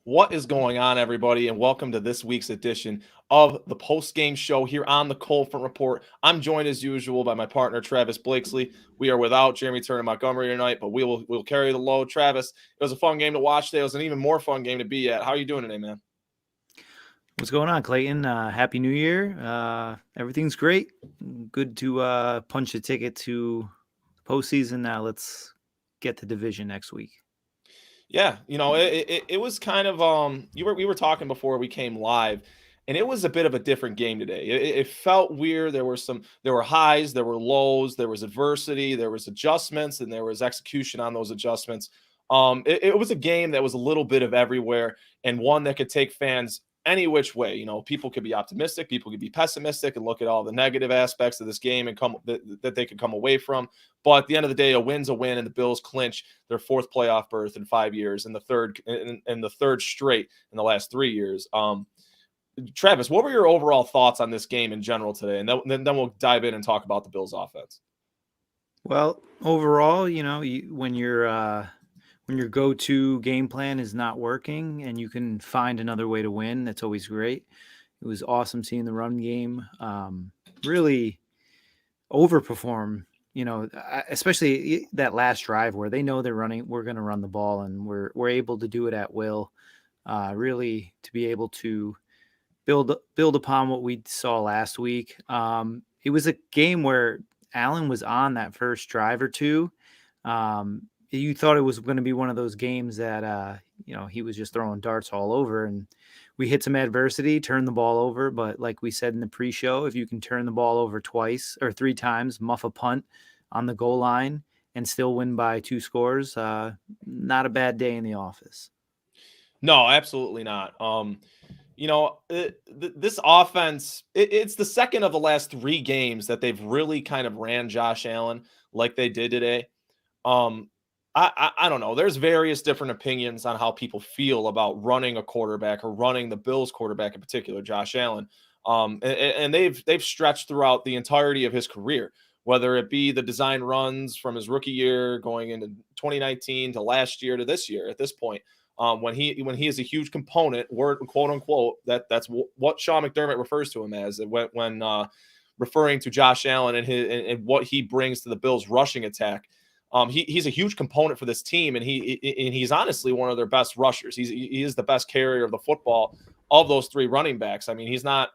What is going on, everybody, and welcome to this week's edition of the post-game show here on the Cold Front Report. I'm joined as usual by my partner Travis Blakesley. We are without Jeremy Turner Montgomery tonight, but we'll carry the load. Travis, it was a fun game to watch today. It was an even more fun game to be at. How are you doing today, man? What's going on, Clayton? Happy New Year. Everything's great. Good to punch a ticket to the postseason. Now let's get the division next week. Yeah, it was kind of we were talking before we came live, and it was a bit of a different game today. It felt weird. There were highs, there were lows, there was adversity, there was adjustments, and there was execution on those adjustments. It was a game that was a little bit of everywhere, and one that could take fans any which way. People could be optimistic, people could be pessimistic, and look at all the negative aspects of this game and come that they could come away from. But at the end of the day, a win's a win, and the Bills clinch their fourth playoff berth in 5 years, and the third straight in the last 3 years. Travis, what were your overall thoughts on this game in general today? And then we'll dive in and talk about the Bills' offense. Well, overall, when your go-to game plan is not working and you can find another way to win, that's always great. It was awesome seeing the run game really overperform. Especially that last drive where they know we're going to run the ball, and we're able to do it at will. Really, to be able to build upon what we saw last week. It was a game where Allen was on that first drive or two. You thought it was going to be one of those games that he was just throwing darts all over, and we hit some adversity, turned the ball over. But like we said in the pre-show, if you can turn the ball over twice or three times, muff a punt on the goal line, and still win by 2 scores, not a bad day in the office. No, absolutely not. This offense, it's the second of the last 3 games that they've really kind of ran Josh Allen like they did today. Um, I don't know. There's various different opinions on how people feel about running a quarterback or running the Bills quarterback in particular, Josh Allen. And they've stretched throughout the entirety of his career, whether it be the design runs from his rookie year going into 2019 to last year to this year. At this point, when he is a huge component, word quote unquote, that's what Sean McDermott refers to him as when referring to Josh Allen and what he brings to the Bills rushing attack. He's a huge component for this team, and he's honestly one of their best rushers. He is the best carrier of the football of those 3 running backs. I mean, he's not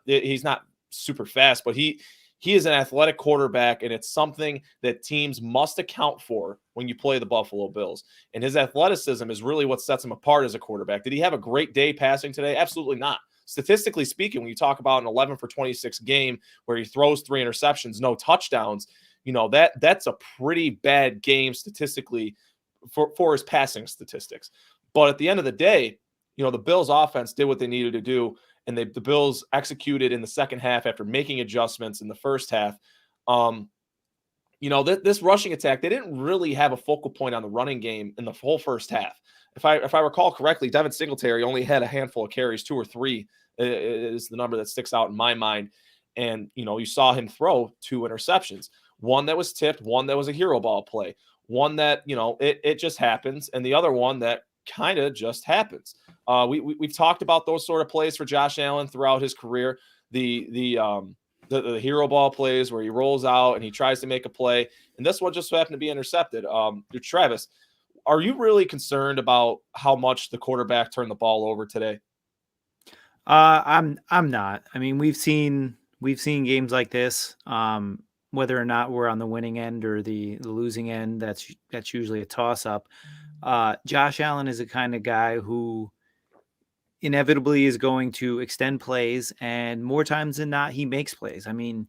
super fast, but he is an athletic quarterback, and it's something that teams must account for when you play the Buffalo Bills. And his athleticism is really what sets him apart as a quarterback. Did he have a great day passing today? Absolutely not. Statistically speaking, when you talk about an 11 for 26 game where he throws 3 interceptions, no touchdowns, that's a pretty bad game statistically for his passing statistics. But at the end of the day, the Bills offense did what they needed to do, and the Bills executed in the second half after making adjustments in the first half. This rushing attack, they didn't really have a focal point on the running game in the whole first half. If I recall correctly, Devin Singletary only had a handful of carries, 2 or 3 is the number that sticks out in my mind. And, you saw him throw 2 interceptions. One that was tipped, one that was a hero ball play, one that, it just happens, and the other one that kind of just happens. We've talked about those sort of plays for Josh Allen throughout his career. The hero ball plays where he rolls out and he tries to make a play, and this one just happened to be intercepted. Travis, are you really concerned about how much the quarterback turned the ball over today? I'm not. I mean, we've seen games like this. Whether or not we're on the winning end or the losing end, that's usually a toss up. Josh Allen is the kind of guy who inevitably is going to extend plays, and more times than not, he makes plays. I mean,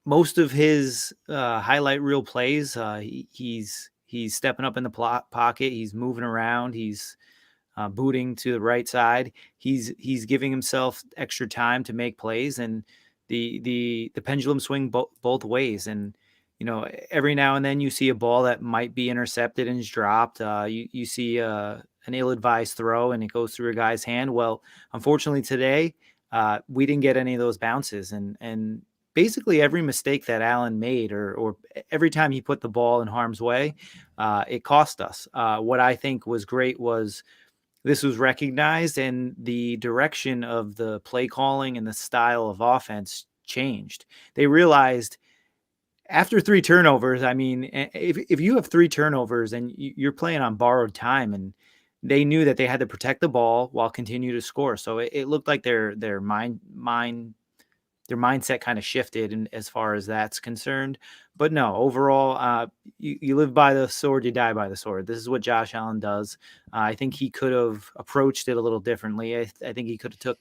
most of his highlight reel plays, he's stepping up in the pocket, he's moving around, he's booting to the right side. He's giving himself extra time to make plays, and the pendulum swing both ways. And every now and then you see a ball that might be intercepted and is dropped. You see an ill-advised throw and it goes through a guy's hand. Well, unfortunately today, we didn't get any of those bounces, and basically every mistake that Allen made or every time he put the ball in harm's way, it cost us. What I think was great was this was recognized and the direction of the play calling and the style of offense changed. They realized after 3 turnovers, I mean, if you have 3 turnovers and you're playing on borrowed time, and they knew that they had to protect the ball while continue to score. So it looked like their mindset kind of shifted in, as far as that's concerned. But no, overall, you live by the sword, you die by the sword. This is what Josh Allen does. I think he could have approached it a little differently. I think he could have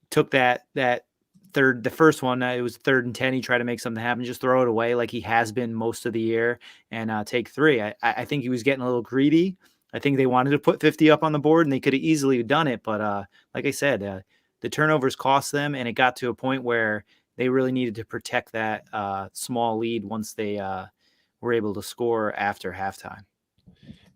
took that the first one, it was 3rd and 10. He tried to make something happen, just throw it away like he has been most of the year, and take 3. I think he was getting a little greedy. I think they wanted to put 50 up on the board, and they could have easily done it. But like I said, the turnovers cost them, and it got to a point where they really needed to protect that small lead once they were able to score after halftime.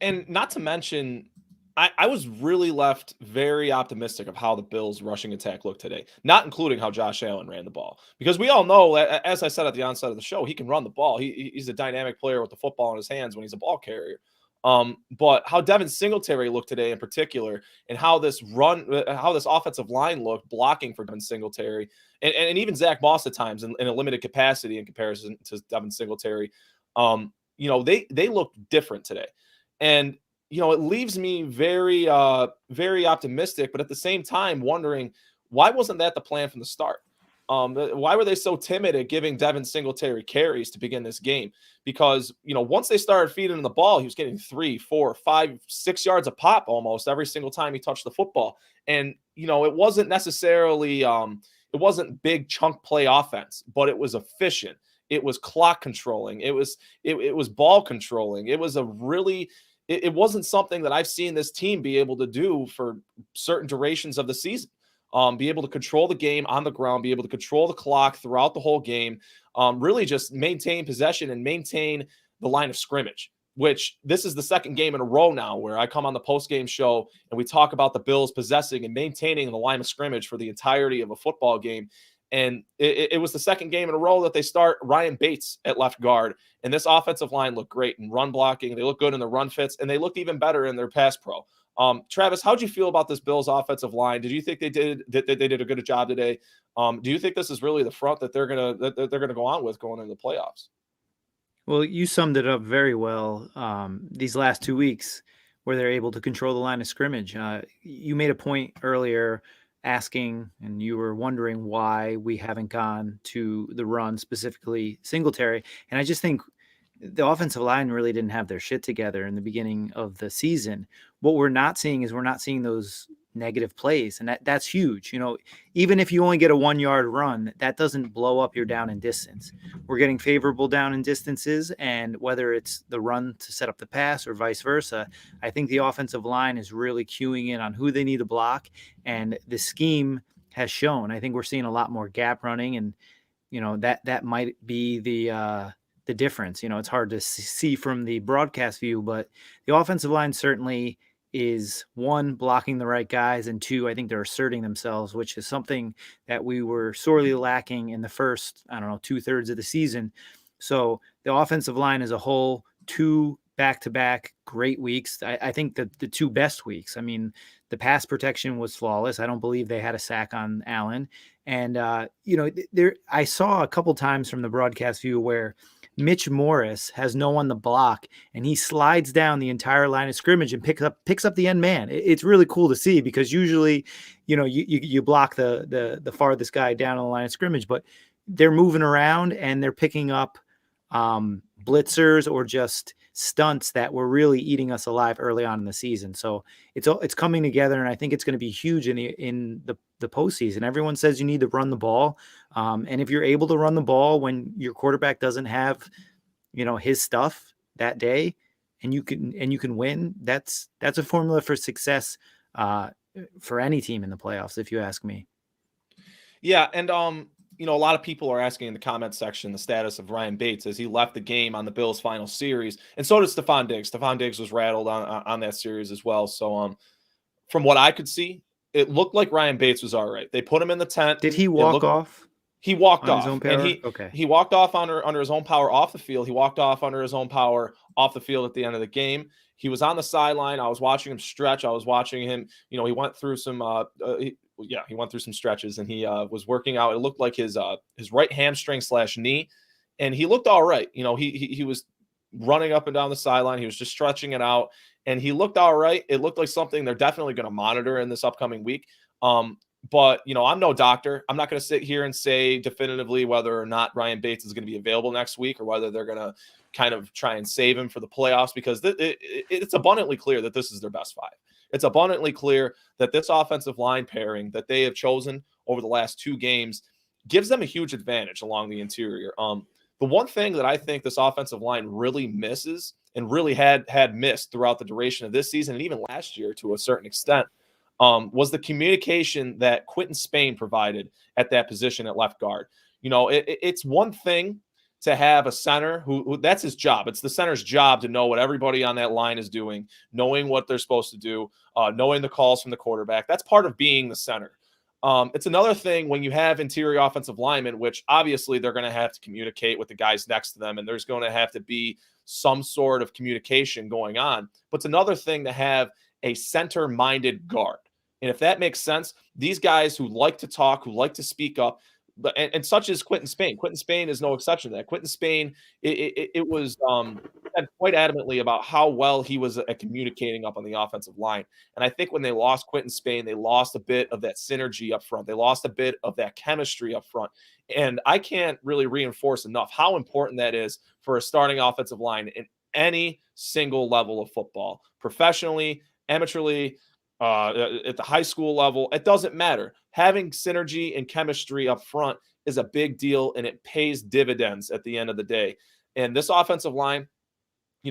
And not to mention, I was really left very optimistic of how the Bills' rushing attack looked today, not including how Josh Allen ran the ball. Because we all know, as I said at the onset of the show, he can run the ball. He's a dynamic player with the football in his hands when he's a ball carrier. But how Devin Singletary looked today in particular, and how this offensive line looked blocking for Devin Singletary, and even Zach Moss at times in a limited capacity in comparison to Devin Singletary, they looked different today. And it leaves me very, very optimistic, but at the same time wondering, why wasn't that the plan from the start? Why were they so timid at giving Devin Singletary carries to begin this game? Because, once they started feeding him the ball, he was getting 3, 4, 5, 6 yards a pop almost every single time he touched the football. And, it wasn't necessarily, it wasn't big chunk play offense, but it was efficient. It was clock controlling. It was ball controlling. It was it wasn't something that I've seen this team be able to do for certain durations of the season. Be able to control the game on the ground, be able to control the clock throughout the whole game, really just maintain possession and maintain the line of scrimmage, which this is the second game in a row now where I come on the post-game show and we talk about the Bills possessing and maintaining the line of scrimmage for the entirety of a football game. And it was the second game in a row that they start Ryan Bates at left guard. And this offensive line looked great in run blocking. They look good in the run fits, and they look even better in their pass pro. Travis, how'd you feel about this Bills offensive line? Did you think they did a good job today? Do you think this is really the front that they're gonna go on with going into the playoffs? Well, you summed it up very well. These last 2 weeks, where they're able to control the line of scrimmage. You made a point earlier asking, and you were wondering why we haven't gone to the run, specifically Singletary. And I just think the offensive line really didn't have their shit together in the beginning of the season. What we're not seeing is those negative plays, and that's huge. Even if you only get a 1-yard run, that doesn't blow up your down and distance. We're getting favorable down and distances, and whether it's the run to set up the pass or vice versa, I think the offensive line is really cueing in on who they need to block, and the scheme has shown. I think we're seeing a lot more gap running, and that might be the difference. It's hard to see from the broadcast view, but the offensive line certainly is, 1, blocking the right guys, and 2, I think they're asserting themselves, which is something that we were sorely lacking in the first, 2/3 of the season. So the offensive line as a whole, 2 back-to-back great weeks. I think that the 2 best weeks. I mean, the pass protection was flawless. I don't believe they had a sack on Allen. And, I saw a couple times from the broadcast view where Mitch Morris has no one to block, and he slides down the entire line of scrimmage and picks up the end man. It's really cool to see, because usually, you block the farthest guy down on the line of scrimmage, but they're moving around and they're picking up blitzers or just stunts that were really eating us alive early on in the season. So it's coming together, and I think it's going to be huge in the postseason. Everyone says you need to run the ball, and if you're able to run the ball when your quarterback doesn't have his stuff that day, and you can win, that's a formula for success for any team in the playoffs, if you ask me. Yeah, and a lot of people are asking in the comment section the status of Ryan Bates as he left the game on the Bills' final series, and so did Stephon Diggs. Stephon Diggs was rattled on that series as well. So, from what I could see, it looked like Ryan Bates was all right. They put him in the tent. Did he walk off? He walked on his off, own and power. Okay. he walked off under his own power off the field. He walked off under his own power off the field at the end of the game. He was on the sideline. I was watching him stretch. I was watching him. He went through some. He went through some stretches, and he was working out. It looked like his right hamstring / knee, and he looked all right. He was running up and down the sideline. He was just stretching it out, and he looked all right. It looked like something they're definitely going to monitor in this upcoming week. But I'm no doctor. I'm not going to sit here and say definitively whether or not Ryan Bates is going to be available next week, or whether they're going to kind of try and save him for the playoffs, because it's abundantly clear that this is their best five. It's abundantly clear that this offensive line pairing that they have chosen over the last 2 games gives them a huge advantage along the interior. The one thing that I think this offensive line really misses, and really had missed throughout the duration of this season and even last year to a certain extent, was the communication that Quinton Spain provided at that position at left guard. It's one thing to have a center who that's his job. It's the center's job to know what everybody on that line is doing, knowing what they're supposed to do, knowing the calls from the quarterback. That's part of being the center. It's another thing when you have interior offensive linemen, which obviously they're going to have to communicate with the guys next to them, and there's going to have to be some sort of communication going on. But it's another thing to have a center-minded guard. And if that makes sense, these guys who like to talk, who like to speak up, and such as Quinton Spain. Quinton Spain is no exception to that. Quinton Spain, it was said quite adamantly about how well he was at communicating up on the offensive line. And I think when they lost Quinton Spain, they lost a bit of that synergy up front. They lost a bit of that chemistry up front. And I can't really reinforce enough how important that is for a starting offensive line in any single level of football, professionally, amateurly, at the high school level. It doesn't matter. Having synergy and chemistry up front is a big deal, and it pays dividends at the end of the day. And this offensive line,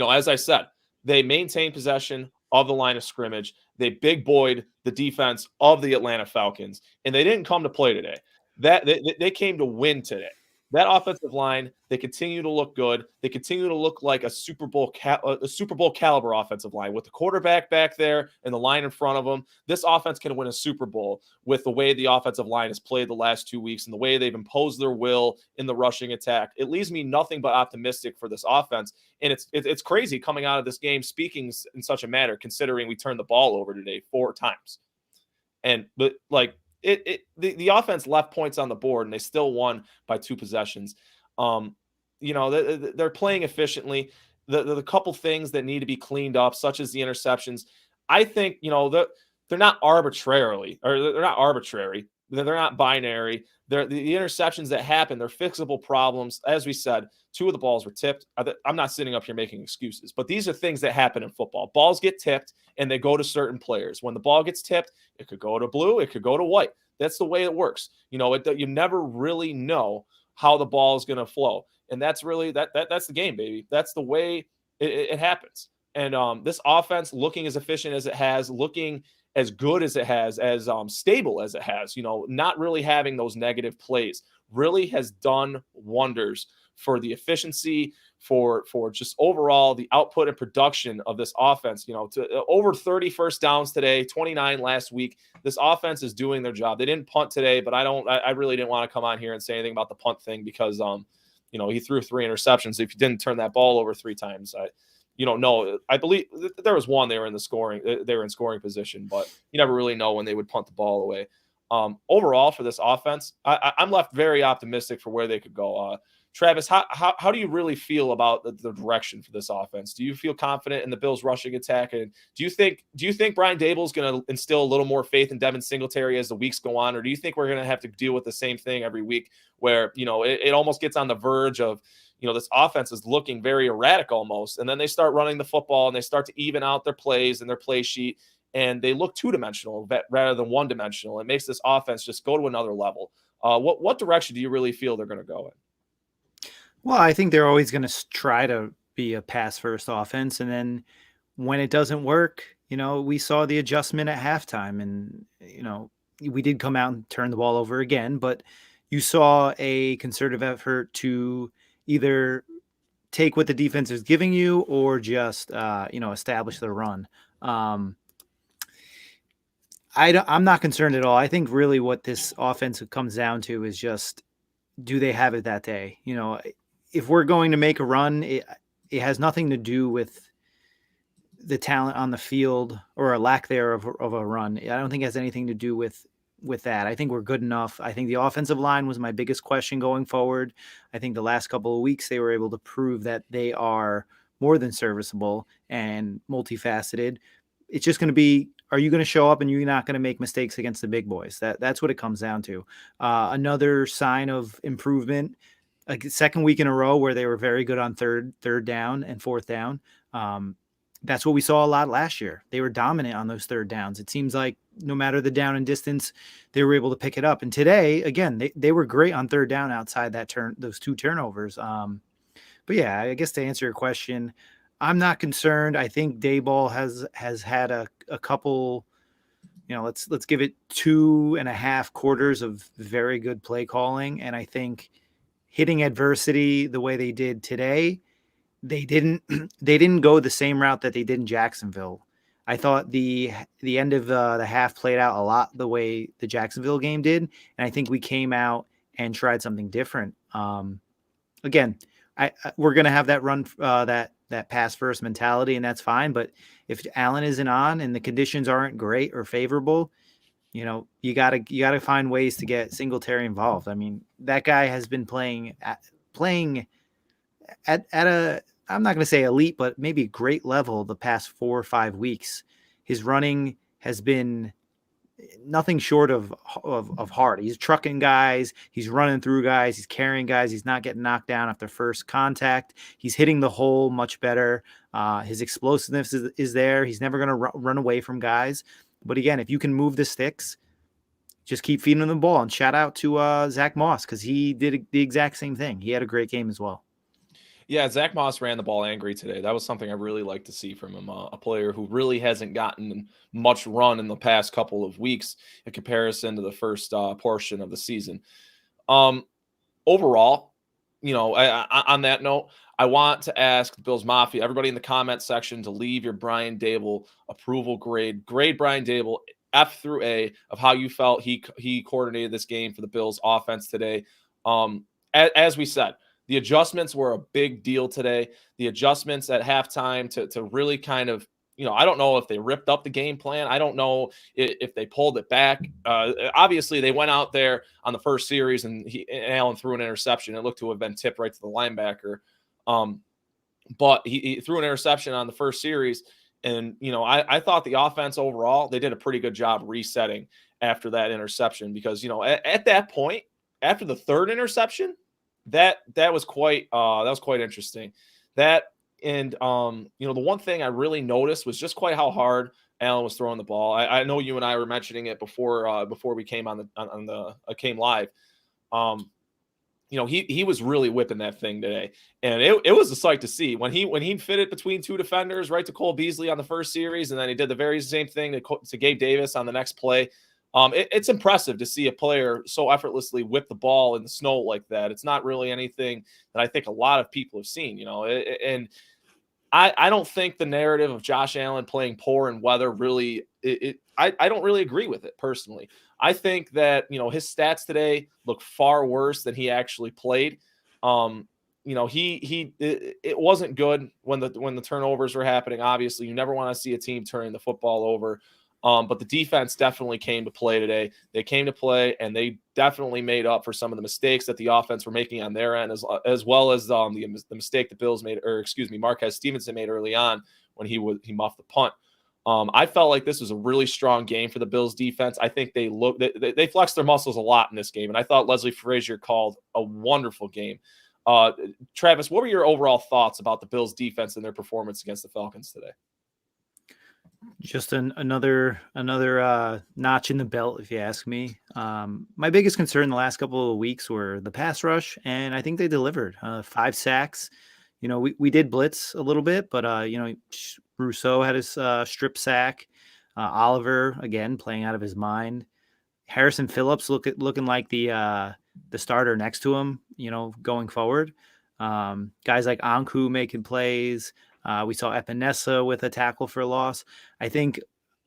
as I said, they maintain possession of the line of scrimmage. They big boyed the defense of the Atlanta Falcons, and they didn't come to play today. They came to win today. That offensive line, they continue to look good. They continue to look like a Super Bowl caliber offensive line with the quarterback back there and the line in front of them. This offense can win a Super Bowl with the way the offensive line has played the last 2 weeks and the way they've imposed their will in the rushing attack. It leaves me nothing but optimistic for this offense. And it's crazy coming out of this game speaking in such a manner, considering we turned the ball over today 4 times. The offense left points on the board, and they still won by 2 possessions. They're playing efficiently. The couple things that need to be cleaned up, such as the interceptions, I think they're not arbitrary. They're not binary. The interceptions that happen, they're fixable problems. As we said, 2 of the balls were tipped. I'm not sitting up here making excuses, but these are things that happen in football. Balls get tipped, and they go to certain players. When the ball gets tipped, it could go to blue, it could go to white. That's the way it works. You never really know how the ball is going to flow, and that's really that's the game, baby. That's the way it happens. And this offense, looking as efficient as it has, looking as good as it has, as stable as it has, not really having those negative plays, really has done wonders for the efficiency, for just overall the output and production of this offense. To over 30 first downs today, 29 last week. This offense is doing their job. They didn't punt today, but I really didn't want to come on here and say anything about the punt thing, because he threw 3 interceptions. If you didn't turn that ball over 3 times, no, I believe there was one they were in scoring position, but you never really know when they would punt the ball away. Overall for this offense, I'm left very optimistic for where they could go. Travis, how do you really feel about the direction for this offense? Do you feel confident in the Bills' rushing attack? And do you think Brian Dable is going to instill a little more faith in Devin Singletary as the weeks go on, or do you think we're going to have to deal with the same thing every week, where it almost gets on the verge of this offense is looking very erratic almost, and then they start running the football and they start to even out their plays and their play sheet, and they look 2-dimensional rather than 1-dimensional. It makes this offense just go to another level. What direction do you really feel they're going to go in? Well, I think they're always going to try to be a pass-first offense, and then when it doesn't work, we saw the adjustment at halftime, and we did come out and turn the ball over again, but you saw a concerted effort to either take what the defense is giving you or just establish the run. I'm not concerned at all. I think really what this offense comes down to is just do they have it that day? If we're going to make a run, it has nothing to do with the talent on the field or a lack there of a run. I don't think it has anything to do with that. I think we're good enough. I think the offensive line was my biggest question going forward. I think the last couple of weeks they were able to prove that they are more than serviceable and multifaceted. It's just going to be, are you going to show up and you're not going to make mistakes against the big boys? That's what it comes down to. Another sign of improvement, a second week in a row where they were very good on third down and fourth down. That's what we saw a lot last year. They were dominant on those third downs. It seems like no matter the down and distance, they were able to pick it up. And today, again, they were great on third down outside those 2 turnovers. But yeah, I guess to answer your question, I'm not concerned. I think Dayball has had a couple, let's give it 2.5 quarters of very good play calling. And I think hitting adversity the way they did today, they didn't go the same route that they did in Jacksonville. I thought the end of the half played out a lot the way the Jacksonville game did, and I think we came out and tried something different. Again, we're going to have that run that pass first mentality, and that's fine. But if Allen isn't on and the conditions aren't great or favorable, you gotta find ways to get Singletary involved. I mean, that guy has been playing at a, I'm not going to say elite, but maybe a great level the past 4 or 5 weeks. His running has been nothing short of hard. He's trucking guys. He's running through guys. He's carrying guys. He's not getting knocked down after first contact. He's hitting the hole much better. His explosiveness is there. He's never going to run away from guys. But again, if you can move the sticks, just keep feeding him the ball. And shout out to Zach Moss, because he did the exact same thing. He had a great game as well. Yeah, Zach Moss ran the ball angry today. That was something I really like to see from him. A player who really hasn't gotten much run in the past couple of weeks in comparison to the first portion of the season. Overall, on that note, I want to ask the Bills Mafia, everybody in the comment section, to leave your Brian Dable approval grade. Grade Brian Dable F through A of how you felt he coordinated this game for the Bills offense today. As we said, the adjustments were a big deal today. The adjustments at halftime to really kind of, I don't know if they ripped up the game plan. I don't know if they pulled it back. Obviously, they went out there on the first series and Allen threw an interception. It looked to have been tipped right to the linebacker. But he threw an interception on the first series. And, I thought the offense overall, they did a pretty good job resetting after that interception because, at that point, after the third interception, that was quite interesting. That and the one thing I really noticed was just quite how hard Allen was throwing the ball. I know you and I were mentioning it before we came came live. He was really whipping that thing today, and it was a sight to see when he fit it between 2 defenders right to Cole Beasley on the first series, and then he did the very same thing to Gabe Davis on the next play. It's impressive to see a player so effortlessly whip the ball in the snow like that. It's not really anything that I think a lot of people have seen, and I don't think the narrative of Josh Allen playing poor in weather really, I don't really agree with it personally. I think that, his stats today look far worse than he actually played. It wasn't good when the turnovers were happening. Obviously, you never want to see a team turning the football over. But the defense definitely came to play today. They came to play, and they definitely made up for some of the mistakes that the offense were making on their end, as well as the mistake the Bills made, Marquez Stevenson made early on when he muffed the punt. I felt like this was a really strong game for the Bills defense. I think they flexed their muscles a lot in this game, and I thought Leslie Frazier called a wonderful game. Travis, what were your overall thoughts about the Bills defense and their performance against the Falcons today? Just another notch in the belt, if you ask me. My biggest concern the last couple of weeks were the pass rush, and I think they delivered. 5 sacks. We did blitz a little bit, but Rousseau had his strip sack. Oliver again playing out of his mind. Harrison Phillips looking like the starter next to him. Going forward. Guys like Anku making plays. We saw Epinesa with a tackle for loss. I think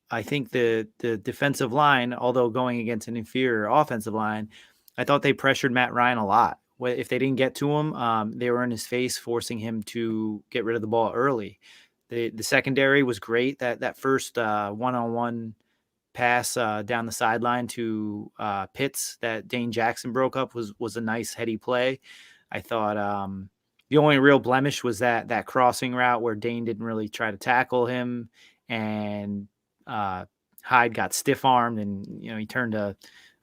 the defensive line, although going against an inferior offensive line, I thought they pressured Matt Ryan a lot. if they didn't get to him, they were in his face, forcing him to get rid of the ball early. The secondary was great. That first one-on-one pass down the sideline to Pitts that Dane Jackson broke up was a nice heady play. I thought the only real blemish was that crossing route where Dane didn't really try to tackle him, and Hyde got stiff armed, and he turned a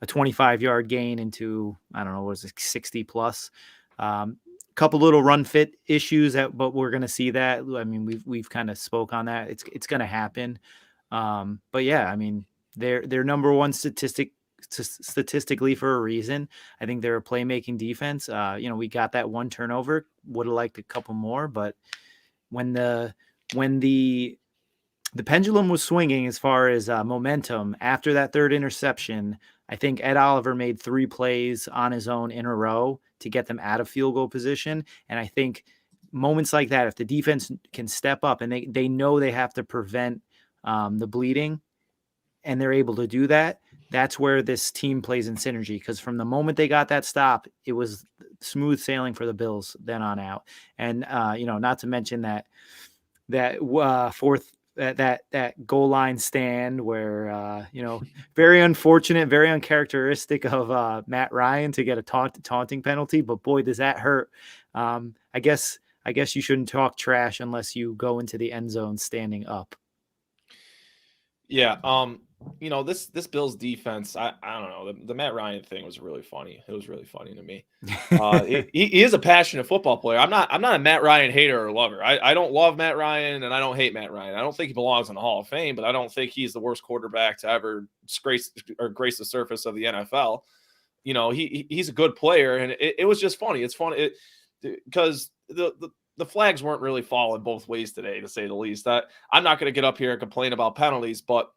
25-yard gain into, I don't know, what was it, 60 plus. Couple little run fit issues but we're going to see that. I mean, we've kind of spoke on that. It's going to happen. But yeah, I mean, they're number one statistically for a reason. I think they're a playmaking defense. We got that one turnover. Would have liked a couple more, but when the pendulum was swinging as far as momentum after that third interception, I think Ed Oliver made 3 plays on his own in a row to get them out of field goal position. And I think moments like that, if the defense can step up and they know they have to prevent the bleeding, and they're able to do that, that's where this team plays in synergy. Because from the moment they got that stop, it was smooth sailing for the Bills then on out. And not to mention that fourth that goal line stand where very unfortunate, very uncharacteristic of Matt Ryan to get a taunting penalty, but boy, does that hurt. I guess you shouldn't talk trash unless you go into the end zone standing up. Yeah. This Bills defense, I don't know. The Matt Ryan thing was really funny. It was really funny to me. He is a passionate football player. I'm not a Matt Ryan hater or lover. I don't love Matt Ryan and I don't hate Matt Ryan. I don't think he belongs in the Hall of Fame, but I don't think he's the worst quarterback to ever grace the surface of the NFL. He's a good player, and it was just funny. It's funny because the flags weren't really falling both ways today, to say the least. I'm not going to get up here and complain about penalties, but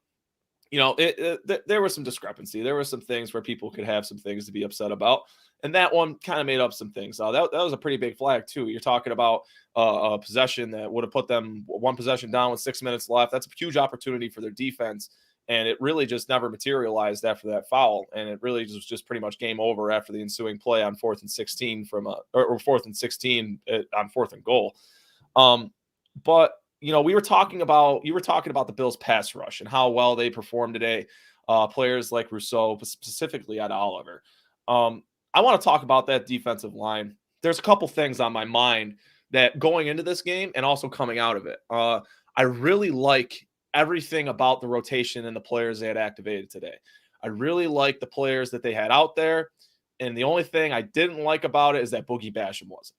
there was some discrepancy. There were some things where people could have some things to be upset about, and that one kind of made up some things. That was a pretty big flag too. You're talking about a possession that would have put them one possession down with 6 minutes left. That's a huge opportunity for their defense, and it really just never materialized after that foul. And it really was just pretty much game over after the ensuing play on 4th and 16 or 4th and 16 on 4th and goal. But you were talking about the Bills pass rush and how well they performed today. Players like Rousseau, specifically at Oliver. I want to talk about that defensive line. There's a couple things on my mind that going into this game and also coming out of it. I really like everything about the rotation and the players they had activated today. I really like the players that they had out there. And the only thing I didn't like about it is that Boogie Basham wasn't.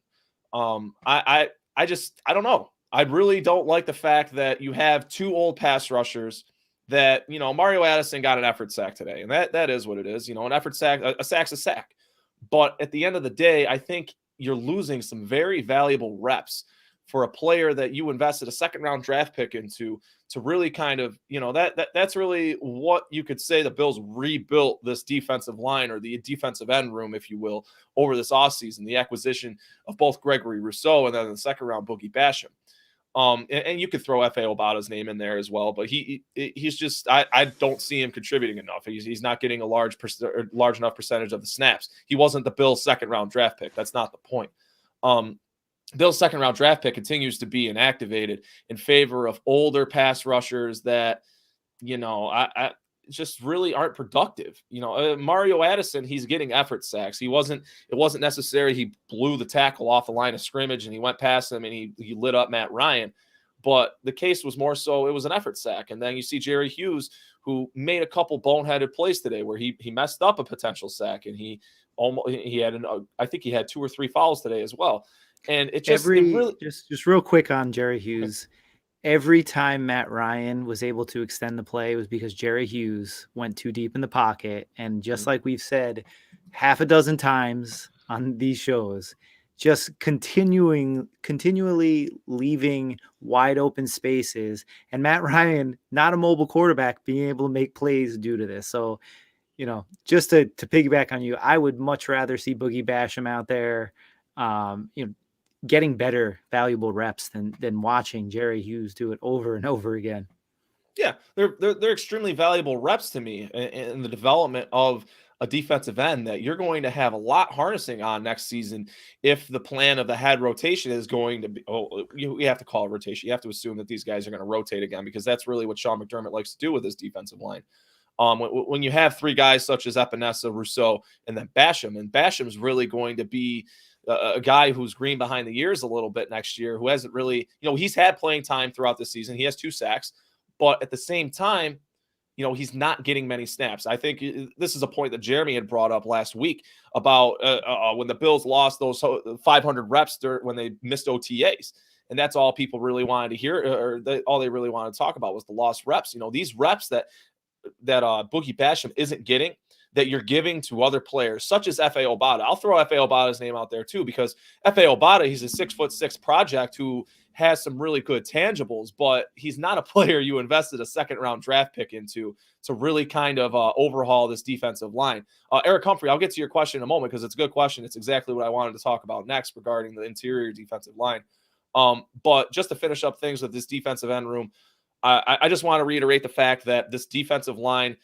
I don't know. I really don't like the fact that you have 2 old pass rushers that, Mario Addison got an effort sack today. And that is what it is. An effort sack, a sack's a sack. But at the end of the day, I think you're losing some very valuable reps for a player that you invested a 2nd-round draft pick into to really kind of, that's really what you could say the Bills rebuilt this defensive line, or the defensive end room, if you will, over this offseason, the acquisition of both Gregory Rousseau and then the 2nd-round Boogie Basham. And you could throw F.A. Obata's name in there as well, but he's just I don't see him contributing enough. He's not getting a large enough percentage of the snaps. He wasn't the Bills' 2nd-round draft pick. That's not the point. Bill's 2nd-round draft pick continues to be inactivated in favor of older pass rushers that, I just really aren't productive. Mario Addison, he's getting effort sacks. It wasn't necessary. He blew the tackle off the line of scrimmage and he went past him and he lit up Matt Ryan. But the case was more so it was an effort sack. And then you see Jerry Hughes, who made a couple boneheaded plays today where he messed up a potential sack, and I think he had 2 or 3 fouls today as well. And just real quick on Jerry Hughes. Every time Matt Ryan was able to extend the play, it was because Jerry Hughes went too deep in the pocket. And just like we've said half a dozen times on these shows, just continually leaving wide open spaces. And Matt Ryan, not a mobile quarterback, being able to make plays due to this. So, just to piggyback on you, I would much rather see Boogie Basham out there, getting better, valuable reps than watching Jerry Hughes do it over and over again. Yeah, they're extremely valuable reps to me in the development of a defensive end that you're going to have a lot harnessing on next season if the plan of the head rotation is going to be, you have to call it rotation. You have to assume that these guys are going to rotate again, because that's really what Sean McDermott likes to do with his defensive line. When you have three guys such as Epinesa, Rousseau, and then Basham, and Basham's really going to be a guy who's green behind the ears a little bit next year, who hasn't really, he's had playing time throughout the season. He has 2 sacks, but at the same time, he's not getting many snaps. I think this is a point that Jeremy had brought up last week about when the Bills lost those 500 reps when they missed OTAs. And that's all people really wanted to hear, or all they really wanted to talk about was the lost reps. These reps that Boogie Basham isn't getting, that you're giving to other players, such as F.A. Obata. I'll throw F.A. Obata's name out there too, because F.A. Obata, he's a 6'6" project who has some really good tangibles, but he's not a player you invested a second-round draft pick into to really kind of overhaul this defensive line. Eric Humphrey, I'll get to your question in a moment because it's a good question. It's exactly what I wanted to talk about next regarding the interior defensive line. But just to finish up things with this defensive end room, I just want to reiterate the fact that this defensive line,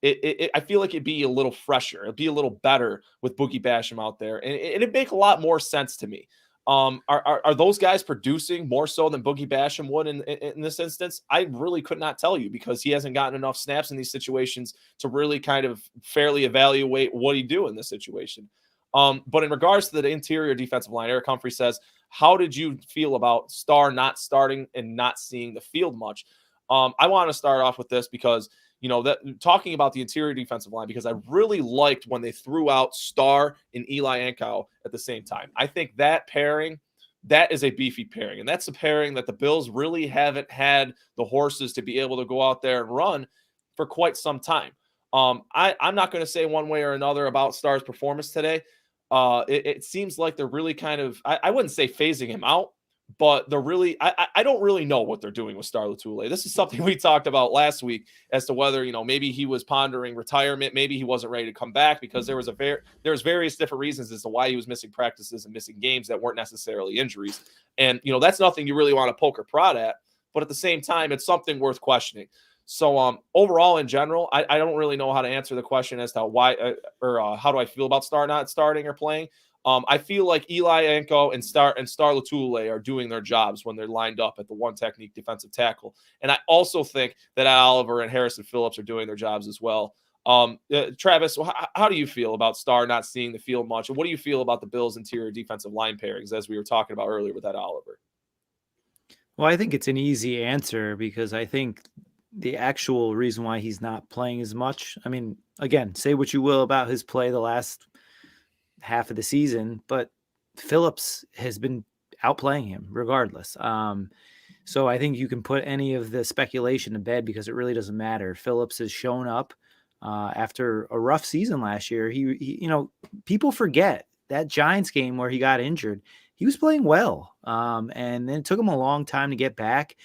I feel like it'd be a little fresher. It'd be a little better with Boogie Basham out there. And it'd make a lot more sense to me. Are those guys producing more so than Boogie Basham would in this instance? I really could not tell you, because he hasn't gotten enough snaps in these situations to really kind of fairly evaluate what he'd do in this situation. But in regards to the interior defensive line, Eric Humphrey says, how did you feel about Starr not starting and not seeing the field much? I want to start off with this because, that talking about the interior defensive line, because I really liked when they threw out Starr and Eli Ankou at the same time. I think that pairing, that is a beefy pairing. And that's a pairing that the Bills really haven't had the horses to be able to go out there and run for quite some time. I'm not going to say one way or another about Starr's performance today. It seems like they're really kind of, I wouldn't say phasing him out, but they're really, I don't really know what they're doing with Star Lotulelei. This is something we talked about last week as to whether, maybe he was pondering retirement. Maybe he wasn't ready to come back, because there was various different reasons as to why he was missing practices and missing games that weren't necessarily injuries. And, that's nothing you really want to poke or prod at, but at the same time, it's something worth questioning. So overall, in general, I don't really know how to answer the question as to why or how do I feel about Starr not starting or playing. I feel like Eli Ankou and Star Lotulelei are doing their jobs when they're lined up at the one technique defensive tackle. And I also think that Oliver and Harrison Phillips are doing their jobs as well. Travis, how do you feel about Starr not seeing the field much? And what do you feel about the Bills' interior defensive line pairings, as we were talking about earlier with Ed Oliver? Well, I think it's an easy answer, because I think the actual reason why he's not playing as much, I mean, again, say what you will about his play the last half of the season, but Phillips has been outplaying him regardless. So I think you can put any of the speculation to bed, because it really doesn't matter. Phillips has shown up after a rough season last year. He people forget that Giants game where he got injured. He was playing well, and then it took him a long time to get back.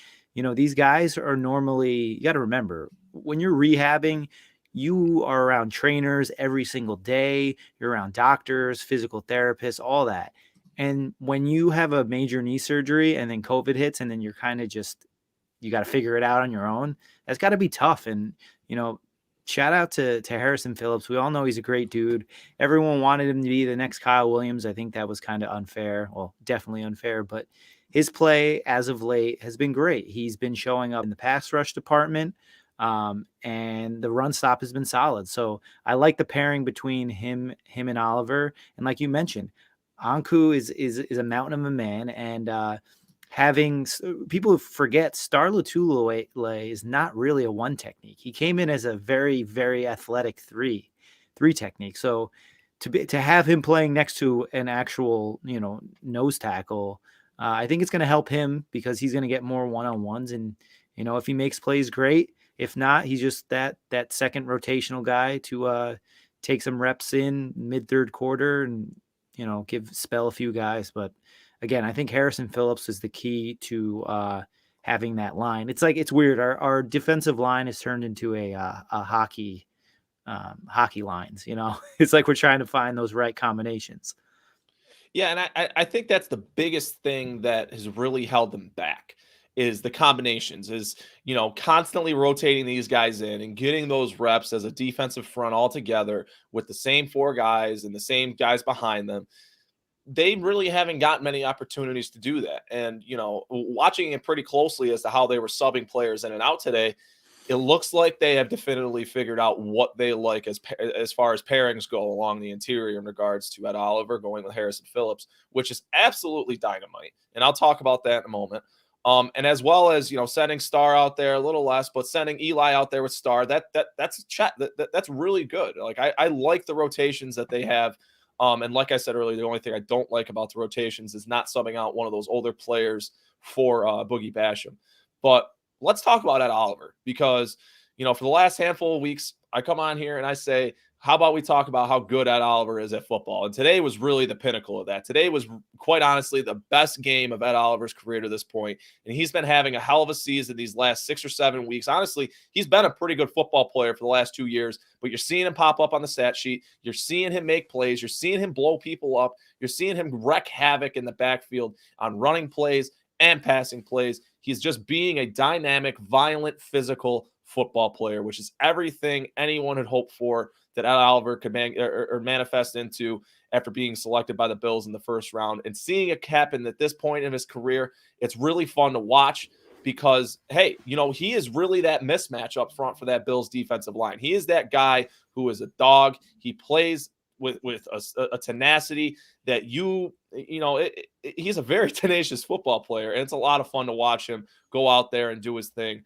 These guys are normally, you got to remember, when you're rehabbing, you are around trainers every single day. You're around doctors, physical therapists, all that. And when you have a major knee surgery and then COVID hits, and then you're kind of you got to figure it out on your own, that's got to be tough. And, shout out to Harrison Phillips. We all know he's a great dude. Everyone wanted him to be the next Kyle Williams. I think that was kind of unfair. Well, definitely unfair, but his play as of late has been great. He's been showing up in the pass rush department, and the run stop has been solid. So I like the pairing between him and Oliver. And like you mentioned, Ankou is a mountain of a man, and having people forget Star Lotulelei is not really a one technique. He came in as a very, very athletic three technique. So to have him playing next to an actual, nose tackle, I think it's going to help him, because he's going to get more one-on-ones. And, if he makes plays, great. If not, he's just that second rotational guy to take some reps in mid-third quarter and, spell a few guys. But again, I think Harrison Phillips is the key to having that line. It's weird. Our defensive line has turned into a hockey lines. It's like we're trying to find those right combinations. Yeah, and I think that's the biggest thing that has really held them back is the combinations, is, constantly rotating these guys in and getting those reps as a defensive front all together with the same four guys and the same guys behind them. They really haven't got many opportunities to do that. And, watching it pretty closely as to how they were subbing players in and out today, it looks like they have definitively figured out what they like as far as pairings go along the interior in regards to Ed Oliver going with Harrison Phillips, which is absolutely dynamite. And I'll talk about that in a moment. And as well as, sending Star out there a little less, but sending Eli out there with Star, that's a chat. That's really good. Like I like the rotations that they have. And like I said earlier, the only thing I don't like about the rotations is not subbing out one of those older players for Boogie Basham. But let's talk about Ed Oliver, because, for the last handful of weeks, I come on here and I say, how about we talk about how good Ed Oliver is at football? And today was really the pinnacle of that. Today was, quite honestly, the best game of Ed Oliver's career to this point. And he's been having a hell of a season these last 6 or 7 weeks. Honestly, he's been a pretty good football player for the last 2 years, but you're seeing him pop up on the stat sheet. You're seeing him make plays. You're seeing him blow people up. You're seeing him wreak havoc in the backfield on running plays and passing plays. He's just being a dynamic, violent, physical football player, which is everything anyone had hoped for that Ed Oliver could manifest into after being selected by the Bills in the first round. And seeing it happen at this point in his career, it's really fun to watch because, hey, he is really that mismatch up front for that Bills defensive line. He is that guy who is a dog. He plays with a tenacity that he's a very tenacious football player, and it's a lot of fun to watch him go out there and do his thing.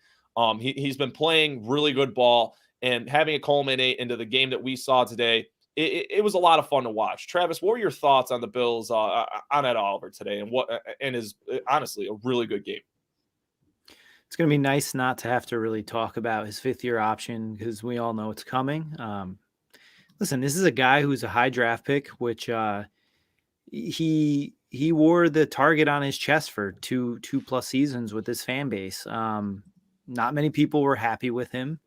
He's been playing really good ball, and having it culminate into the game that we saw today, it was a lot of fun to watch. Travis, what were your thoughts on the Bills on Ed Oliver today, and is honestly a really good game? It's going to be nice not to have to really talk about his 5th-year option because we all know it's coming. Listen, this is a guy who's a high draft pick, which he wore the target on his chest for two plus seasons with this fan base. Not many people were happy with him.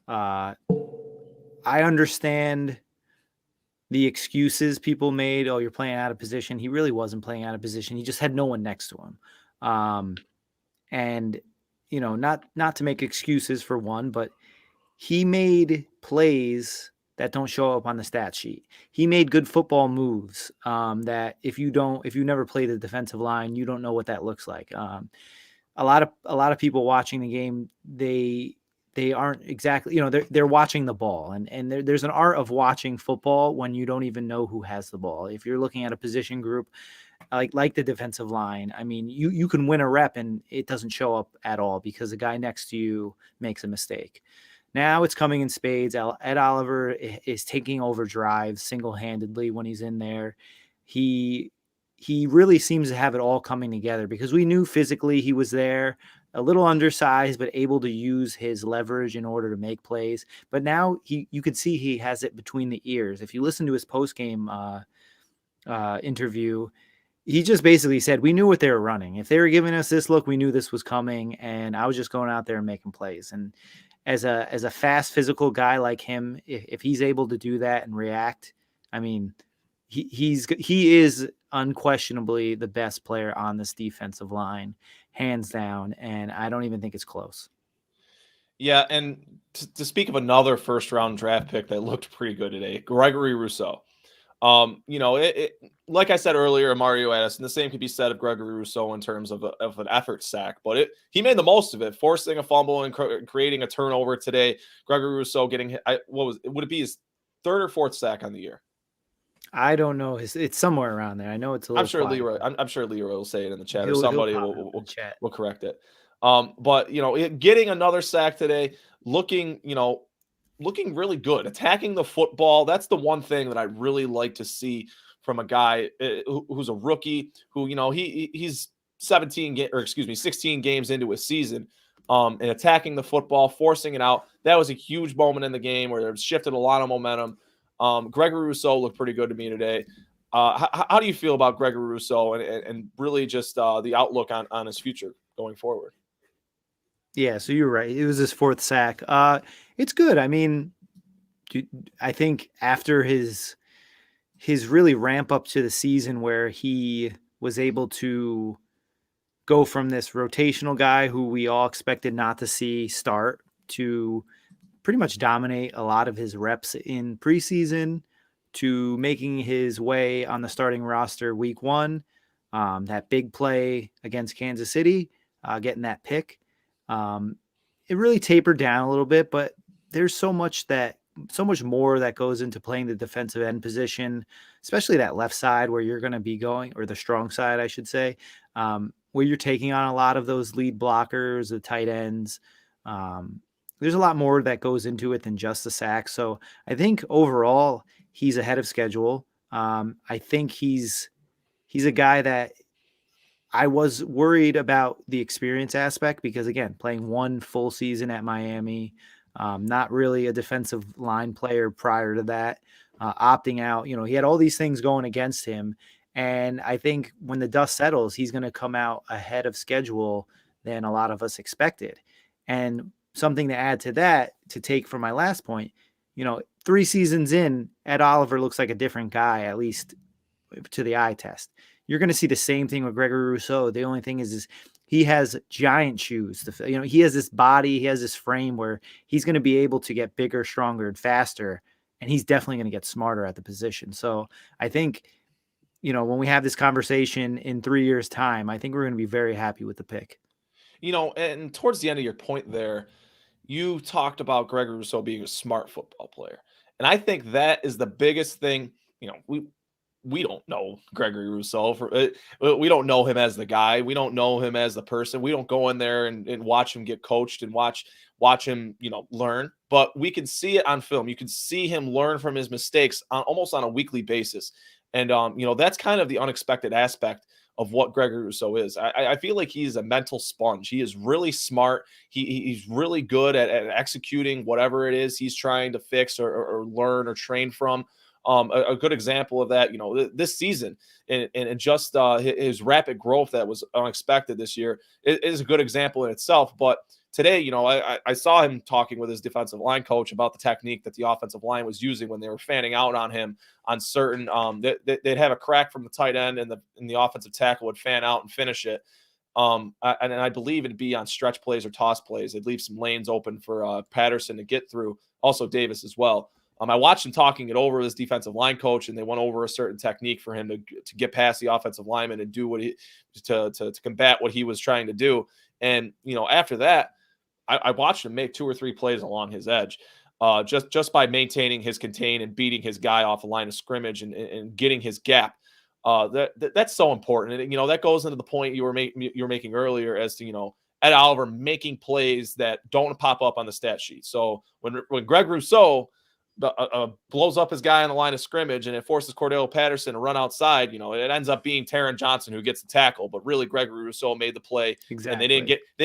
I understand the excuses people made. Oh, you're playing out of position. He really wasn't playing out of position. He just had no one next to him. And not to make excuses for one, but he made plays that don't show up on the stat sheet. He made good football moves that if you never played the defensive line, you don't know what that looks like. A lot of people watching the game, they aren't exactly, they're watching the ball, and there's an art of watching football when you don't even know who has the ball. If you're looking at a position group like the defensive line, I mean, you can win a rep and it doesn't show up at all because the guy next to you makes a mistake. Now it's coming in spades. Ed Oliver is taking over drives single-handedly when he's in there. He really seems to have it all coming together because we knew physically he was there, a little undersized, but able to use his leverage in order to make plays. But now you could see he has it between the ears. If you listen to his post-game interview, he just basically said, we knew what they were running. If they were giving us this look, we knew this was coming, and I was just going out there and making plays. And as a fast physical guy like him, if he's able to do that and react, I mean, he is unquestionably the best player on this defensive line, hands down, and I don't even think it's close. Yeah, and to speak of another first round draft pick that looked pretty good today, Gregory Rousseau. Like I said earlier, Mario Addison, the same could be said of Gregory Rousseau in terms of an effort sack, but he made the most of it, forcing a fumble and creating a turnover today. Gregory Rousseau getting would it be his 3rd or 4th sack on the year? I don't know. It's somewhere around there. I know it's a little. I'm sure Leroy will say it in the chat, or He'll somebody will correct it. But getting another sack today, looking really good, attacking the football. That's the one thing that I really like to see from a guy who's a rookie, who he's 16 games into his season, and attacking the football, forcing it out. That was a huge moment in the game where it shifted a lot of momentum. Gregory Rousseau looked pretty good to me today. How do you feel about Gregory Rousseau and really just the outlook on his future going forward? Yeah, so you're right. It was his 4th sack. It's good. I mean, I think after his really ramp up to the season where he was able to go from this rotational guy who we all expected not to see start to pretty much dominate a lot of his reps in preseason to making his way on the starting roster week 1. That big play against Kansas City, getting that pick. It really tapered down a little bit, but there's so much more that goes into playing the defensive end position, especially that left side where you're going to be going, or the strong side, I should say, where you're taking on a lot of those lead blockers, the tight ends. There's a lot more that goes into it than just the sack. So I think overall he's ahead of schedule. I think he's a guy that I was worried about the experience aspect because, again, playing one full season at Miami, not really a defensive line player prior to that, opting out. He had all these things going against him. And I think when the dust settles, he's going to come out ahead of schedule than a lot of us expected. And something to add to that, to take from my last point, 3 seasons in, Ed Oliver looks like a different guy, at least to the eye test. You're going to see the same thing with Gregory Rousseau. The only thing is he has giant shoes. He has this body, he has this frame where he's going to be able to get bigger, stronger, and faster, and he's definitely going to get smarter at the position. So I think, when we have this conversation in 3 years' time, I think we're going to be very happy with the pick. And towards the end of your point there, you talked about Gregory Rousseau being a smart football player. And I think that is the biggest thing. We don't know Gregory Rousseau we don't know him as the guy. We don't know him as the person. We don't go in there and watch him get coached and watch him, learn. But we can see it on film. You can see him learn from his mistakes almost on a weekly basis. And that's kind of the unexpected aspect of what Gregory Rousseau is. I feel like he's a mental sponge. He is really smart. He's really good at executing whatever it is he's trying to fix or learn or train from. A good example of that, this season and just his rapid growth that was unexpected this year is a good example in itself. But today, I saw him talking with his defensive line coach about the technique that the offensive line was using when they were fanning out on him on certain. They'd have a crack from the tight end, and the offensive tackle would fan out and finish it. And I believe it'd be on stretch plays or toss plays. They'd leave some lanes open for Patterson to get through. Also Davis as well. I watched him talking it over with his defensive line coach, and they went over a certain technique for him to get past the offensive lineman and do what to combat what he was trying to do. And after that, I watched him make 2 or 3 plays along his edge, just by maintaining his contain and beating his guy off the line of scrimmage and getting his gap. That's so important. And that goes into the point you were making earlier as to Ed Oliver making plays that don't pop up on the stat sheet. So when Greg Rousseau blows up his guy on the line of scrimmage and it forces Cordell Patterson to run outside, it ends up being Taron Johnson who gets the tackle, but really Gregory Rousseau made the play. Exactly. And they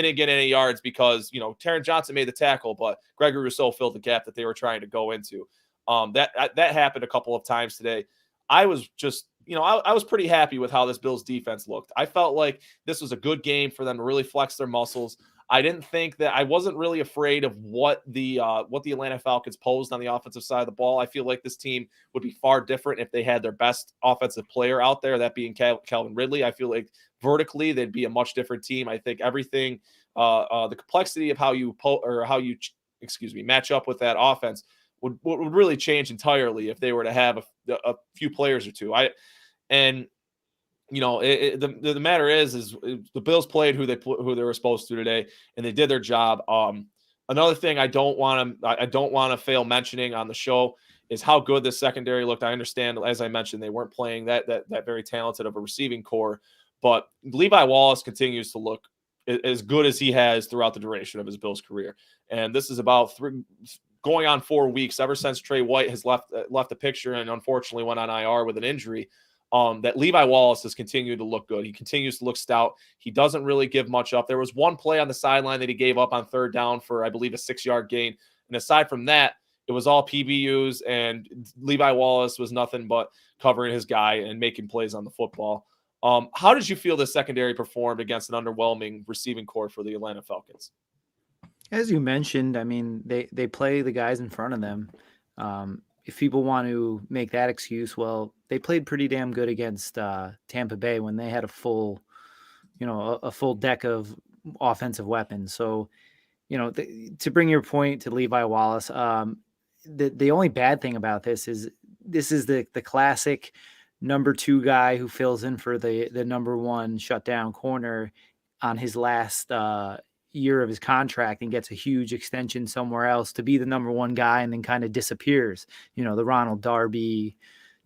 didn't get any yards because Taron Johnson made the tackle, but Gregory Rousseau filled the gap that they were trying to go into. That happened a couple of times today. I was just I was pretty happy with how this Bills defense looked. I felt like this was a good game for them to really flex their muscles. I wasn't really afraid of what the Atlanta Falcons posed on the offensive side of the ball. I feel like this team would be far different if they had their best offensive player out there, that being Calvin Ridley. I feel like vertically they'd be a much different team. I think everything, the complexity of how you match up with that offense would really change entirely if they were to have a few players or two. The matter is the Bills played who they were supposed to today, and they did their job. Another thing I don't want to fail mentioning on the show is how good this secondary looked. I understand, as I mentioned, they weren't playing that very talented of a receiving core, but Levi Wallace continues to look as good as he has throughout the duration of his Bills career. And this is about going on 4 weeks ever since Trey White has left the picture and unfortunately went on IR with an injury. That Levi Wallace has continued to look good. He continues to look stout. He doesn't really give much up. There was one play on the sideline that he gave up on 3rd down for, I believe, a 6-yard gain. And aside from that, it was all PBUs, and Levi Wallace was nothing but covering his guy and making plays on the football. How did you feel the secondary performed against an underwhelming receiving corps for the Atlanta Falcons? As you mentioned, I mean, they play the guys in front of them. If people want to make that excuse, well, they played pretty damn good against Tampa Bay when they had a full a full deck of offensive weapons. So, to bring your point to Levi Wallace, the only bad thing about this is the classic number 2 guy who fills in for the number 1 shutdown corner on his last year of his contract and gets a huge extension somewhere else to be the number 1 guy and then kind of disappears. The Ronald Darby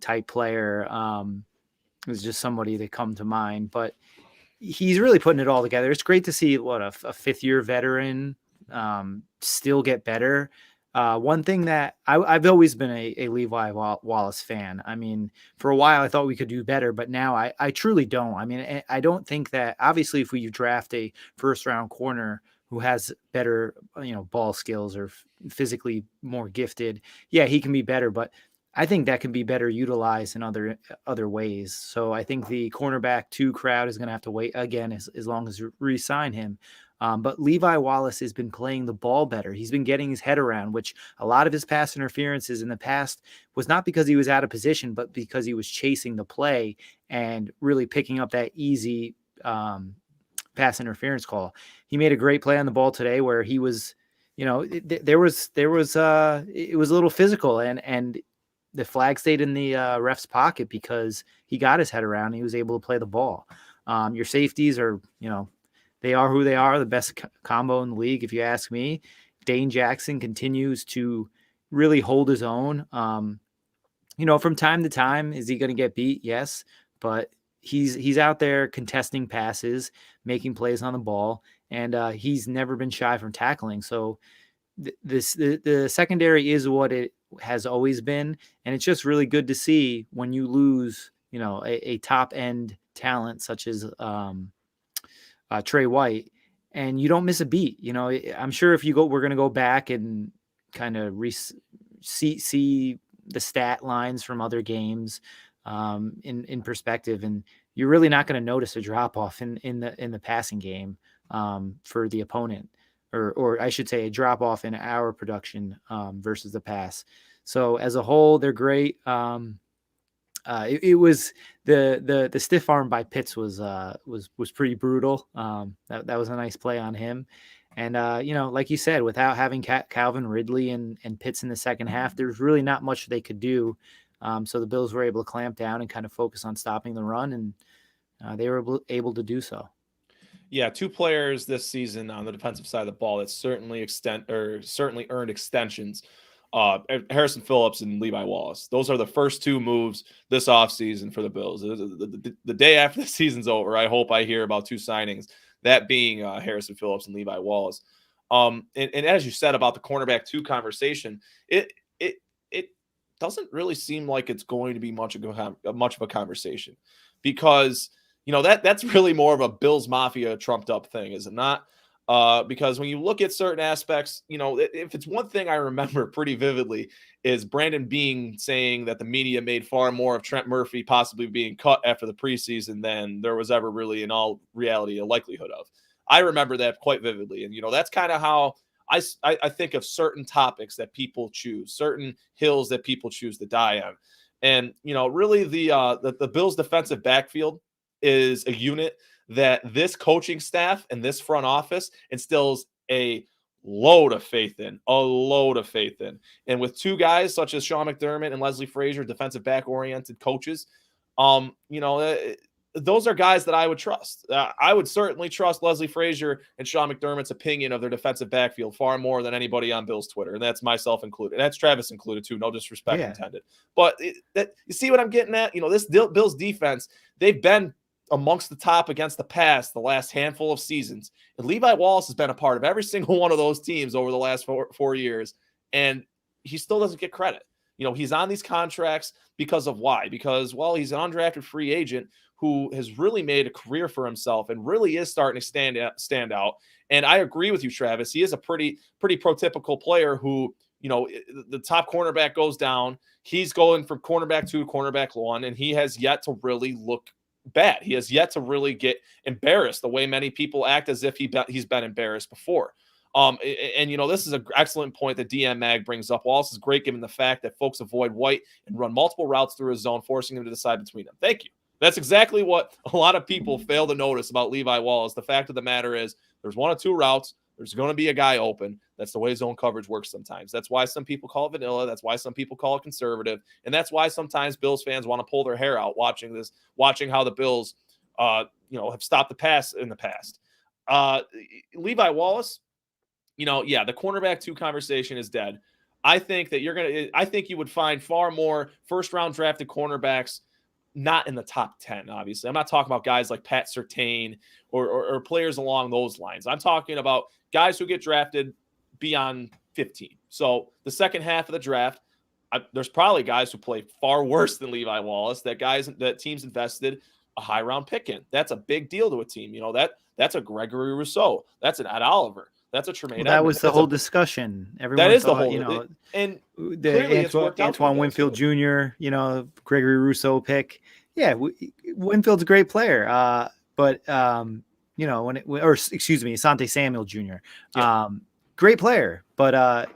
type player is just somebody that come to mind, but he's really putting it all together. It's great to see a 5th-year veteran still get better. One thing that I've always been a Levi Wallace fan. I mean, for a while I thought we could do better, but now I truly don't. I mean, I don't think that, obviously, if we draft a first-round corner who has better, ball skills or physically more gifted, yeah, he can be better, but I think that can be better utilized in other ways. So I think the cornerback 2 crowd is going to have to wait again as long as we re-sign him. But Levi Wallace has been playing the ball better. He's been getting his head around, which a lot of his pass interferences in the past was not because he was out of position, but because he was chasing the play and really picking up that easy pass interference call. He made a great play on the ball today where he was, it was a little physical, and the flag stayed in the ref's pocket because he got his head around and he was able to play the ball. Your safeties are, they are who they are, the best combo in the league, if you ask me. Dane Jackson continues to really hold his own. From time to time, is he going to get beat? Yes, but he's out there contesting passes, making plays on the ball, and he's never been shy from tackling. So the secondary is what it has always been, and it's just really good to see when you lose, a top end talent such as Trey White, and you don't miss a beat. I'm sure if we're going to go back and kind of see the stat lines from other games in perspective, and you're really not going to notice a drop off in the passing game for the opponent, or I should say a drop off in our production versus the pass. So as a whole, they're great. It was the stiff arm by Pitts was pretty brutal. That was a nice play on him. And like you said, without having Calvin Ridley and Pitts in the second half, there's really not much they could do. So the Bills were able to clamp down and kind of focus on stopping the run, and they were able to do so. Yeah, 2 players this season on the defensive side of the ball that certainly earned extensions. Harrison Phillips and Levi Wallace. Those are the first 2 moves this offseason for the Bills. The day after the season's over, I hope I hear about 2 signings, that being Harrison Phillips and Levi Wallace. And as you said about the cornerback 2 conversation, it doesn't really seem like it's going to be much of a conversation, because that's really more of a Bills Mafia trumped up thing, is it not? Because when you look at certain aspects, if it's one thing I remember pretty vividly is Brandon Beane saying that the media made far more of Trent Murphy possibly being cut after the preseason than there was ever really in all reality a likelihood of. I remember that quite vividly. And, that's kind of how I think of certain topics that people choose, certain hills that people choose to die on. And, really the Bills defensive backfield is a unit that this coaching staff and this front office instills a load of faith in. And with 2 guys such as Sean McDermott and Leslie Frazier, defensive back-oriented coaches, those are guys that I would trust. I would certainly trust Leslie Frazier and Sean McDermott's opinion of their defensive backfield far more than anybody on Bill's Twitter, and that's myself included. And that's Travis included, too. No disrespect intended. But you see what I'm getting at? This Bills defense, they've been amongst the top against the pass the last handful of seasons. And Levi Wallace has been a part of every single one of those teams over the last four years, and he still doesn't get credit. He's on these contracts because of why? Because, well, he's an undrafted free agent who has really made a career for himself and really is starting to stand out. And I agree with you, Travis. He is a pretty prototypical player who, the top cornerback goes down. He's going from cornerback 2 to cornerback 1, and he has yet to really look bad. He has yet to really get embarrassed the way many people act as if he's been embarrassed before. And this is an excellent point that DM Mag brings up. Wallace is great given the fact that folks avoid White and run multiple routes through his zone, forcing him to decide between them. Thank you. That's exactly what a lot of people fail to notice about Levi Wallace. The fact of the matter is there's one or two routes. There's going to be a guy open. That's the way zone coverage works sometimes. That's why some people call it vanilla. That's why some people call it conservative. And that's why sometimes Bills fans want to pull their hair out watching this, watching how the Bills, have stopped the pass in the past. Levi Wallace, the cornerback 2 conversation is dead. I think you would find far more first round drafted cornerbacks not in the top 10, obviously. I'm not talking about guys like Pat Surtain or players along those lines. I'm talking about guys who get drafted beyond 15. So the second half of the draft, there's probably guys who play far worse than Levi Wallace that teams invested a high round pick in. That's a big deal to a team. That's a Gregory Rousseau. That's an Ed Oliver. That's a Tremaine. Well, that was the whole discison. Everyone that is thought, the whole, and the Antoine Winfield Jr., Gregory Rousseau pick. Yeah, Winfield's a great player. But Asante Samuel Jr. Yeah. Great player. But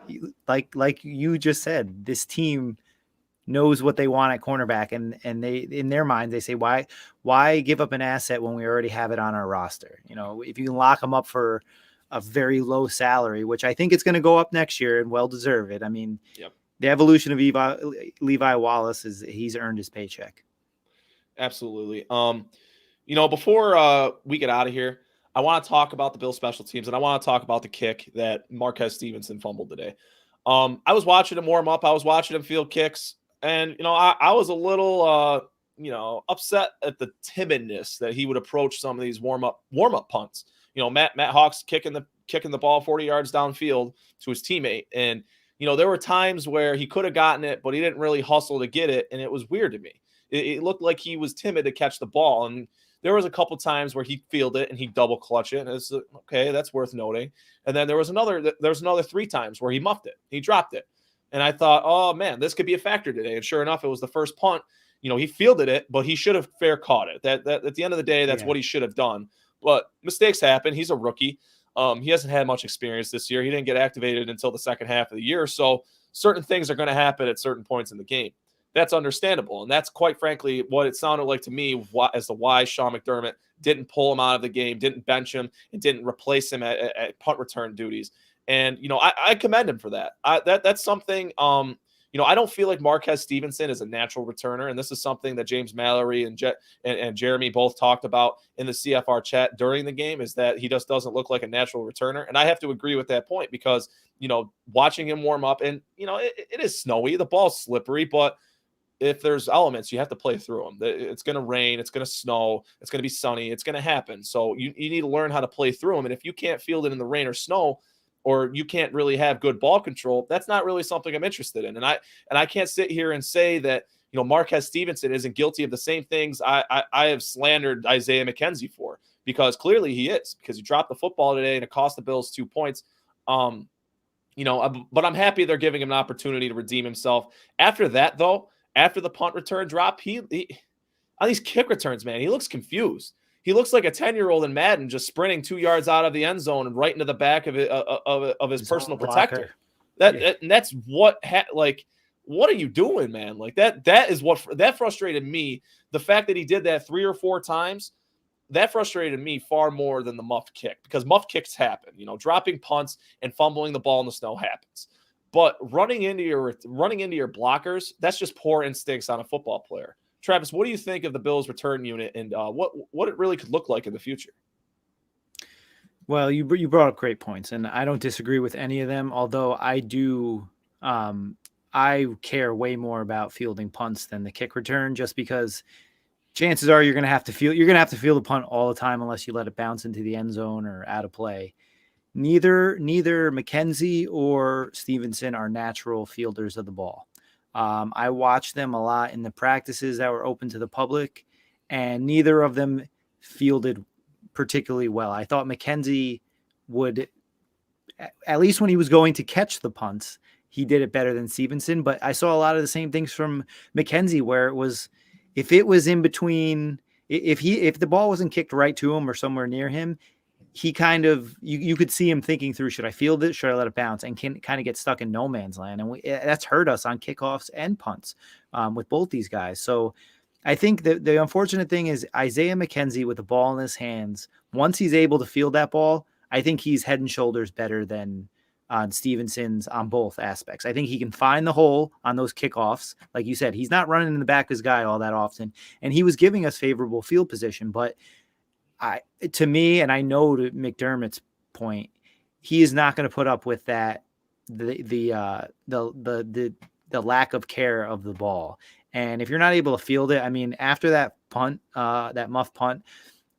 like you just said, this team knows what they want at cornerback, and they, in their minds, they say, why give up an asset when we already have it on our roster? If you can lock them up for a very low salary, which I think it's going to go up next year and well deserve it. I mean, The evolution of Levi Wallace he's earned his paycheck. Absolutely. Before we get out of here, I want to talk about the Bills special teams, and I want to talk about the kick that Marquez Stevenson fumbled today. I was watching him warm up. I was watching him field kicks, and I was a little upset at the timidness that he would approach some of these warm up punts. Matt Hawks kicking the ball 40 yards downfield to his teammate, and there were times where he could have gotten it, but he didn't really hustle to get it, and it was weird to me. It looked like he was timid to catch the ball, and there was a couple times where he fielded it and he double clutch it, and it's okay. That's worth noting. And then there was another 3 times where he muffed it, he dropped it, and I thought, oh man, this could be a factor today. And sure enough, it was the first punt. He fielded it, but he should have fair caught it. That at the end of the day, that's what he should have done. But mistakes happen. He's a rookie. He hasn't had much experience this year. He didn't get activated until the second half of the year. So certain things are going to happen at certain points in the game. That's understandable. And that's quite frankly what it sounded like to me as to why Sean McDermott didn't pull him out of the game, didn't bench him, and didn't replace him at punt return duties. And, I commend him for that. That's something, I don't feel like Marquez Stevenson is a natural returner. And this is something that James Mallory and Jeremy both talked about in the CFR chat during the game, is that he just doesn't look like a natural returner. And I have to agree with that point because, watching him warm up and, it is snowy, the ball's slippery, but if there's elements, you have to play through them. It's going to rain, it's going to snow, it's going to be sunny, it's going to happen. So you need to learn how to play through them. And if you can't field it in the rain or snow, or you can't really have good ball control, that's not really something I'm interested in. And I can't sit here and say that, Marquez Stevenson isn't guilty of the same things I have slandered Isaiah McKenzie for, because clearly he is, because he dropped the football today and it cost the Bills 2 points. But I'm happy they're giving him an opportunity to redeem himself. After that, though, after the punt return drop, he on these kick returns, man, he looks confused. He looks like a 10-year-old in Madden just sprinting 2 yards out of the end zone and right into the back of his personal protector. That's what what are you doing, man? Like that is what that frustrated me. The fact that he did that 3 or 4 times, that frustrated me far more than the muffed kick, because muffed kicks happen. Dropping punts and fumbling the ball in the snow happens. But running into your blockers, that's just poor instincts on a football player. Travis, what do you think of the Bills' return unit and what it really could look like in the future? Well, you brought up great points, and I don't disagree with any of them. Although I do, I care way more about fielding punts than the kick return, just because chances are you're going to have to field the punt all the time unless you let it bounce into the end zone or out of play. Neither McKenzie or Stevenson are natural fielders of the ball. I watched them a lot in the practices that were open to the public, and neither of them fielded particularly well. I thought McKenzie would, at least when he was going to catch the punts, he did it better than Stevenson. But I saw a lot of the same things from McKenzie, where it was, if it was in between, if the ball wasn't kicked right to him or somewhere near him, he kind of, you could see him thinking through, should I field it? Should I let it bounce? And can kind of get stuck in no man's land. And that's hurt us on kickoffs and punts with both these guys. So I think the unfortunate thing is Isaiah McKenzie with the ball in his hands. Once he's able to field that ball, I think he's head and shoulders better than on Stevenson's on both aspects. I think he can find the hole on those kickoffs. Like you said, he's not running in the back of his guy all that often, and he was giving us favorable field position. But to me, and I know to McDermott's point, he is not going to put up with that the lack of care of the ball. And if you're not able to field it, I mean, after that punt, that muff punt,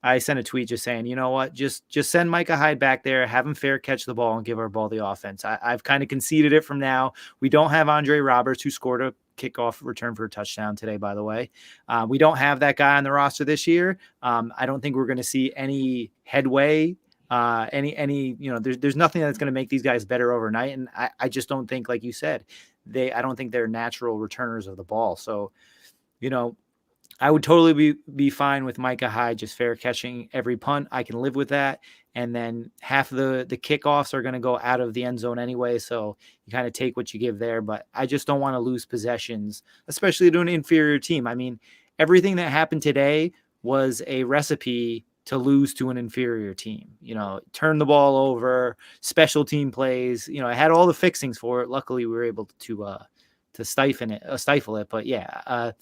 I sent a tweet just saying, you know what, just send Micah Hyde back there, have him fair catch the ball, and give our ball the offense. I've kind of conceded it from now. We don't have Andre Roberts, who scored a kickoff return for a touchdown today, by the way. We don't have that guy on the roster this year. I don't think we're going to see any headway. There's nothing that's going to make these guys better overnight. And I just don't think, like you said, I don't think they're natural returners of the ball. So, I would totally be fine with Micah Hyde just fair catching every punt. I can live with that. And then half of the kickoffs are going to go out of the end zone anyway. So you kind of take what you give there. But I just don't want to lose possessions, especially to an inferior team. I mean, everything that happened today was a recipe to lose to an inferior team. Turn the ball over, special team plays. I had all the fixings for it. Luckily, we were able to stifle it. But yeah,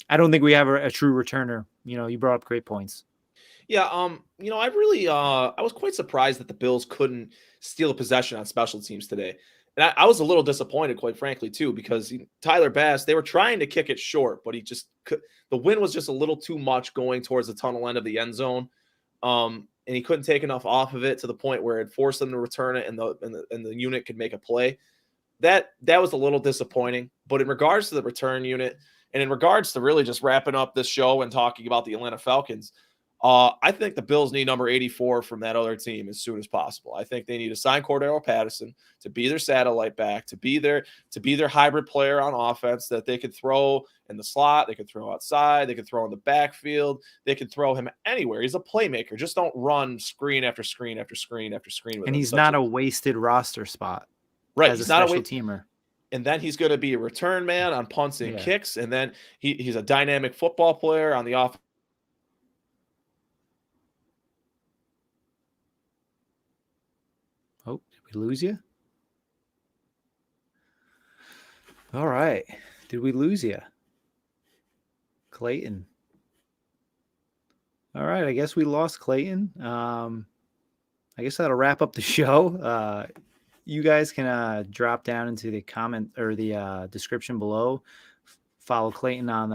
I don't think we have a true returner. You brought up great points. Yeah, I really I was quite surprised that the Bills couldn't steal a possession on special teams today. And I was a little disappointed, quite frankly, too, because Tyler Bass, they were trying to kick it short, but the wind was just a little too much going towards the tunnel end of the end zone. And he couldn't take enough off of it to the point where it forced them to return it and the unit could make a play. That was a little disappointing. But in regards to the return unit, and in regards to really just wrapping up this show and talking about the Atlanta Falcons, I think the Bills need number 84 from that other team as soon as possible. I think they need to sign Cordero Patterson to be their satellite back, to be their hybrid player on offense that they could throw in the slot, they could throw outside, they could throw in the backfield, they could throw him anywhere. He's a playmaker. Just don't run screen after screen after screen after screen with him. And he's not a wasted roster spot. Right, as a special teamer. And then he's going to be a return man on punts and kicks. And then he's a dynamic football player on the offense. Oh, did we lose you? All right. Did we lose you? Clayton. All right. I guess we lost Clayton. I guess that'll wrap up the show. You guys can drop down into the comment or the description below. Follow Clayton on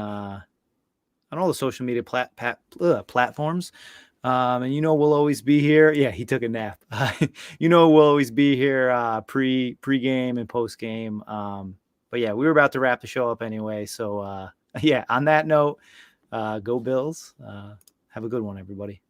all the social media platforms. And we'll always be here. Yeah, he took a nap. We'll always be here pre-game and post-game. But yeah, we were about to wrap the show up anyway. So yeah, on that note, go Bills. Have a good one, everybody.